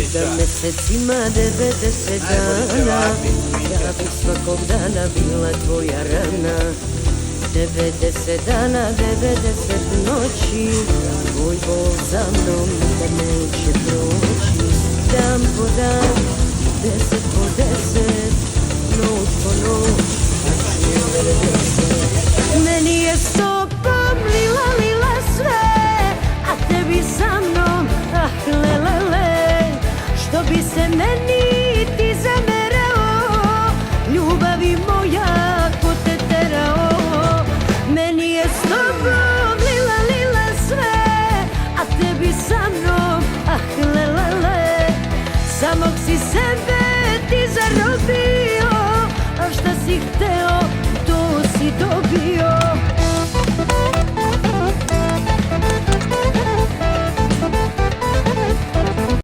Možda mesecima 90 dana, ja bih svakog dana bila tvoja rana. 90 dana, 90 noći, tvoj bol za mnom nikad neće proći. Dan po dan, 10 po 10, noć po noć, tačno 90. Meni je s tobom lila, lila sve, a tebi sa mnom, ah lelele. Što bi se meni ti zamerao, ljubavi moja, ko te terao. Meni je s tobom lila, lila sve, a tebi sa mnom, ah lelele. Samog si sebe